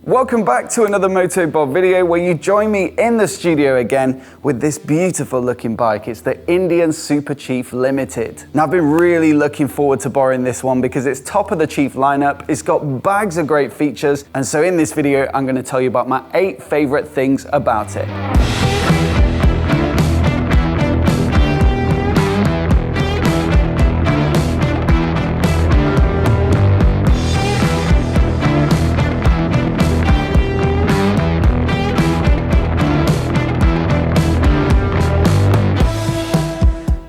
Welcome back to another MOTOBOB video where you join me in the studio again with this beautiful looking bike. It's the Indian Super Chief Limited. Now I've been really looking forward to borrowing this one because it's top of the Chief lineup, it's got bags of great features, and so in this video I'm going to tell you about my 8 favorite things about it.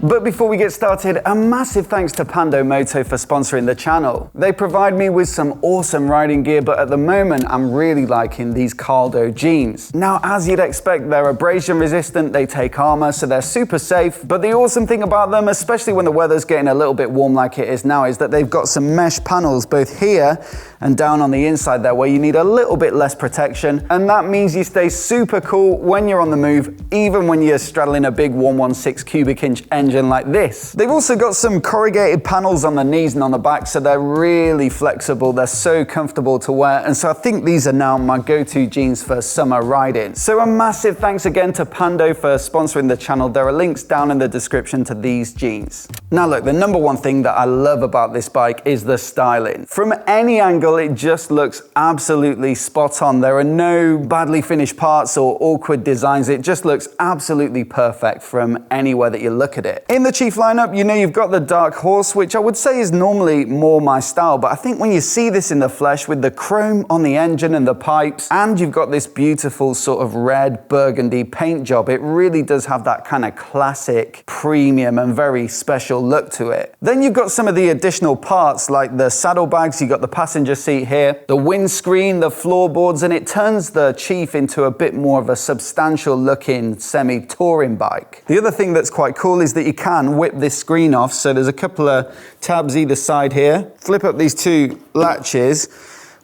But before we get started, a massive thanks to Pando Moto for sponsoring the channel. They provide me with some awesome riding gear, but at the moment I'm really liking these Pando jeans. Now, as you'd expect, they're abrasion resistant, they take armor, so they're super safe. But the awesome thing about them, especially when the weather's getting a little bit warm like it is now, is that they've got some mesh panels both here and down on the inside there where you need a little bit less protection. And that means you stay super cool when you're on the move, even when you're straddling a big 116 cubic inch engine like this. They've also got some corrugated panels on the knees and on the back, so they're really flexible. They're so comfortable to wear, and so I think these are now my go-to jeans for summer riding. So a massive thanks again to Pando for sponsoring the channel. There are links down in the description to these jeans. Now look, the number one thing that I love about this bike is the styling. From any angle, it just looks absolutely spot on. There are no badly finished parts or awkward designs. It just looks absolutely perfect from anywhere that you look at it. In the Chief lineup, you know, you've got the Dark Horse, which I would say is normally more my style, but I think when you see this in the flesh with the chrome on the engine and the pipes, and you've got this beautiful sort of red burgundy paint job, it really does have that kind of classic, premium and very special look to it. Then you've got some of the additional parts like the saddlebags, you've got the passenger seat here, the windscreen, the floorboards, and it turns the Chief into a bit more of a substantial looking semi-touring bike. The other thing that's quite cool is that you can whip this screen off, so there's a couple of tabs either side here. Flip up these 2 latches,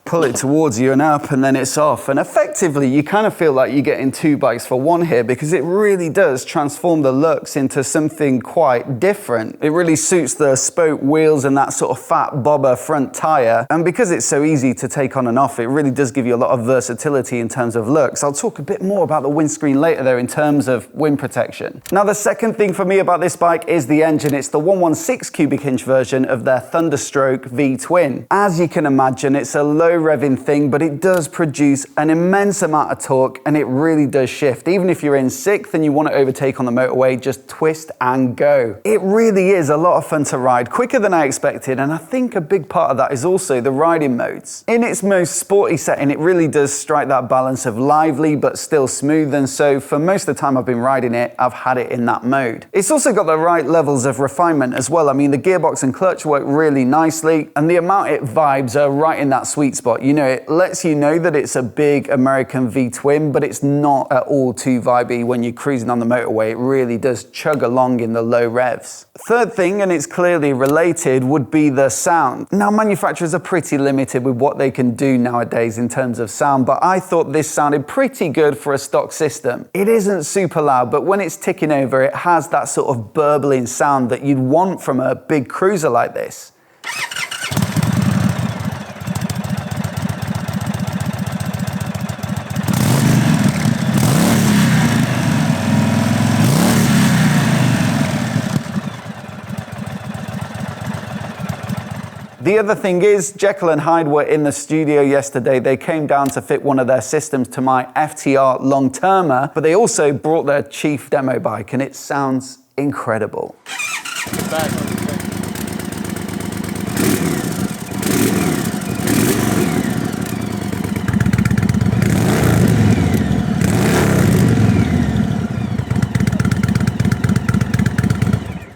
pull it towards you and up, and then it's off. And effectively, you kind of feel like you're getting 2 bikes for one here because it really does transform the looks into something quite different. It really suits the spoke wheels and that sort of fat bobber front tire. And because it's so easy to take on and off, it really does give you a lot of versatility in terms of looks. I'll talk a bit more about the windscreen later though in terms of wind protection. Now, the second thing for me about this bike is the engine. It's the 116 cubic inch version of their Thunderstroke V-twin. As you can imagine, it's a low revving thing, but it does produce an immense amount of torque and it really does shift. Even if you're in 6th and you want to overtake on the motorway, just twist and go. It really is a lot of fun to ride, quicker than I expected, and I think a big part of that is also the riding modes. In its most sporty setting, it really does strike that balance of lively but still smooth, and so for most of the time I've been riding it, I've had it in that mode. It's also got the right levels of refinement as well. I mean, the gearbox and clutch work really nicely, and the amount it vibes are right in that sweet spot. You know, it lets you know that it's a big American V-twin, but it's not at all too vibey when you're cruising on the motorway. It really does chug along in the low revs. Third thing, and it's clearly related, would be the sound. Now, manufacturers are pretty limited with what they can do nowadays in terms of sound, but I thought this sounded pretty good for a stock system. It isn't super loud, but when it's ticking over, it has that sort of burbling sound that you'd want from a big cruiser like this. The other thing is, Jekyll and Hyde were in the studio yesterday. They came down to fit one of their systems to my FTR long-termer, but they also brought their Chief demo bike, and it sounds incredible.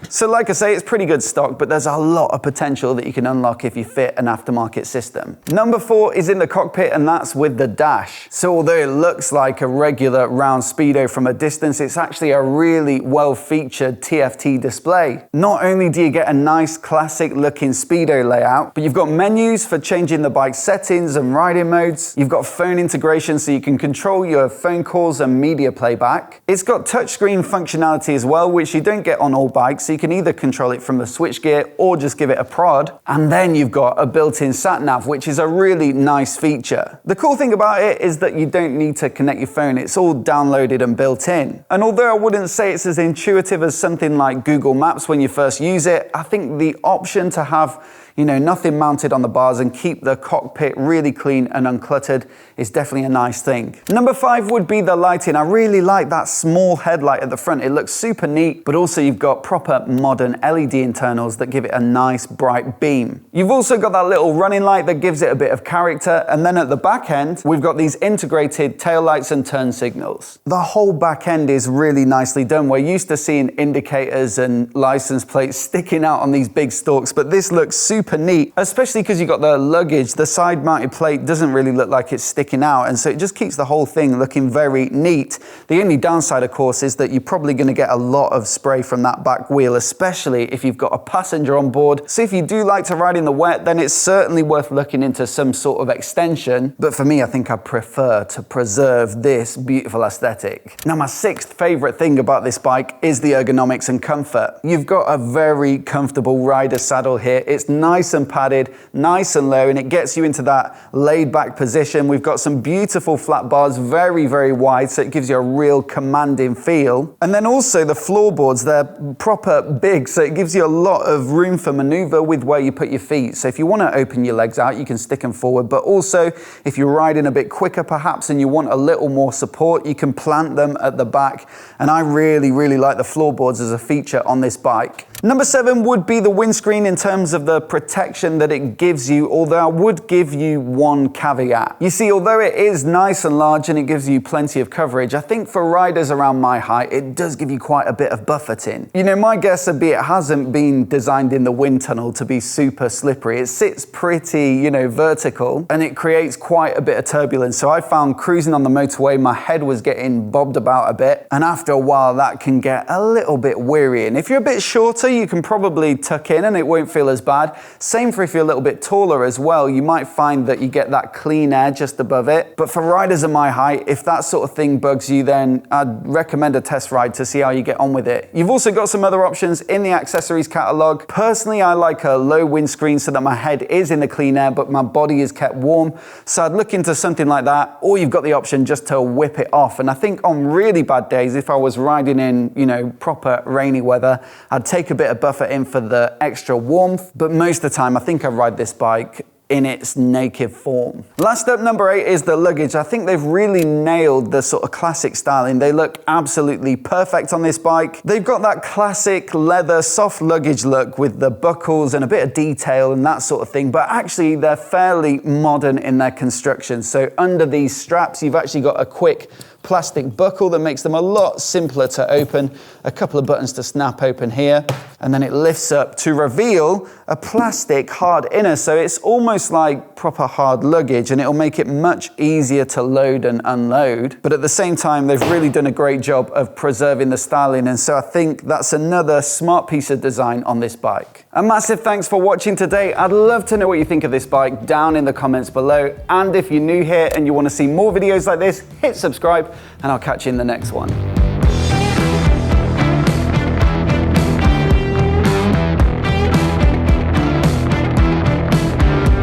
So like I say, it's pretty good stock, but there's a lot of potential that you can unlock if you fit an aftermarket system. Number 4 is in the cockpit, and that's with the dash. So although it looks like a regular round Speedo from a distance, it's actually a really well-featured TFT display. Not only do you get a nice classic looking Speedo layout, but you've got menus for changing the bike settings and riding modes. You've got phone integration so you can control your phone calls and media playback. It's got touchscreen functionality as well, which you don't get on all bikes, so you can either control it from the switchgear or just give it a prod. And then you've got a built-in sat nav, which is a really nice feature. The cool thing about it is that you don't need to connect your phone. It's all downloaded and built in. And although I wouldn't say it's as intuitive as something like Google Maps when you first use it, I think the option to have nothing mounted on the bars and keep the cockpit really clean and uncluttered is definitely a nice thing. Number 5 would be the lighting. I really like that small headlight at the front. It looks super neat, but also you've got proper modern LED internals that give it a nice bright beam. You've also got that little running light that gives it a bit of character, and then at the back end, we've got these integrated tail lights and turn signals. The whole back end is really nicely done. We're used to seeing indicators and license plates sticking out on these big stalks, but this looks super neat, especially because you've got the luggage. The side mounted plate doesn't really look like it's sticking out, and so it just keeps the whole thing looking very neat. The only downside, of course, is that you're probably going to get a lot of spray from that back wheel, especially if you've got a passenger on board. So if you do like to ride in the wet, then it's certainly worth looking into some sort of extension. But for me, I think I prefer to preserve this beautiful aesthetic. Now, my 6th favorite thing about this bike is the ergonomics and comfort. You've got a very comfortable rider saddle here. It's nice and padded, nice and low, and it gets you into that laid back position. We've got some beautiful flat bars, very, very wide, so it gives you a real commanding feel. And then also the floorboards, they're proper big, so it gives you a lot of room for maneuver with where you put your feet. So if you want to open your legs out, you can stick them forward, but also if you're riding a bit quicker perhaps and you want a little more support, you can plant them at the back. And I really, really like the floorboards as a feature on this bike. Number 7 would be the windscreen in terms of the protection that it gives you, although I would give you one caveat. You see, although it is nice and large and it gives you plenty of coverage, I think for riders around my height, it does give you quite a bit of buffeting. My guess would be it hasn't been designed in the wind tunnel to be super slippery. It sits pretty, vertical, and it creates quite a bit of turbulence. So I found cruising on the motorway, my head was getting bobbed about a bit, and after a while that can get a little bit wearying. If you're a bit shorter, you can probably tuck in and it won't feel as bad. Same for if you're a little bit taller as well. You might find that you get that clean air just above it. But for riders of my height, if that sort of thing bugs you, then I'd recommend a test ride to see how you get on with it. You've also got some other options in the accessories catalog. Personally, I like a low windscreen so that my head is in the clean air, but my body is kept warm. So I'd look into something like that, or you've got the option just to whip it off. And I think on really bad days, if I was riding in, proper rainy weather, I'd take a bit of buffer in for the extra warmth, but most of the time I think I ride this bike in its naked form. Last up, number 8 is the luggage. I think they've really nailed the sort of classic styling. They look absolutely perfect on this bike. They've got that classic leather soft luggage look with the buckles and a bit of detail and that sort of thing, but actually they're fairly modern in their construction. So under these straps, you've actually got a quick plastic buckle that makes them a lot simpler to open. A couple of buttons to snap open here, and then it lifts up to reveal a plastic hard inner. So it's almost like proper hard luggage, and it'll make it much easier to load and unload. But at the same time, they've really done a great job of preserving the styling, and so I think that's another smart piece of design on this bike. A massive thanks for watching today. I'd love to know what you think of this bike down in the comments below. And if you're new here and you want to see more videos like this, hit subscribe, and I'll catch you in the next one.